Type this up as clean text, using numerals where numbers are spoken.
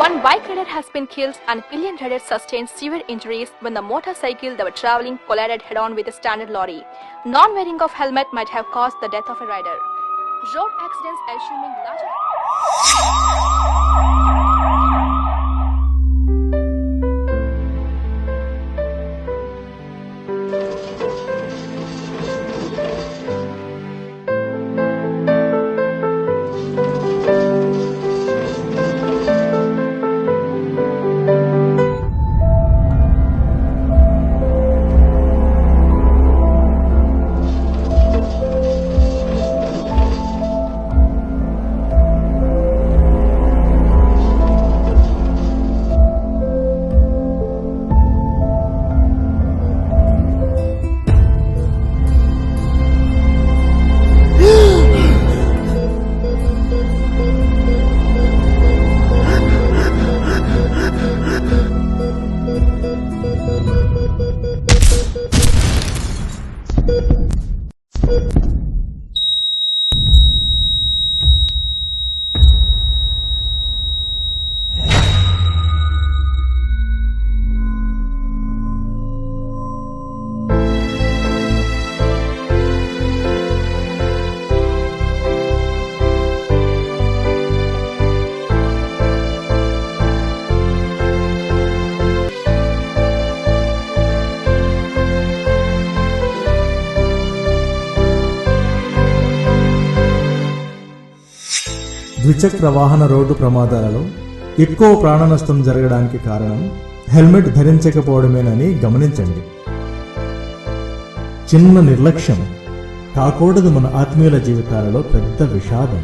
One bike rider has been killed and pillion rider sustained severe injuries when the motorcycle they were traveling collided head-on with a standard lorry. Non-wearing of helmet might have caused the death of a rider. Road accidents assuming larger... ద్విచక్ర వాహన road ప్రమాదాలలో ఎక్కువ ప్రాణ నష్టం జరగడానికి కారణం helmet ధరించకపోవడమేనని గమనించండి. చిన్న నిర్లక్ష్యం కాకూడదు మన ఆత్మీయుల జీవితాలలో పెద్ద విషాదం.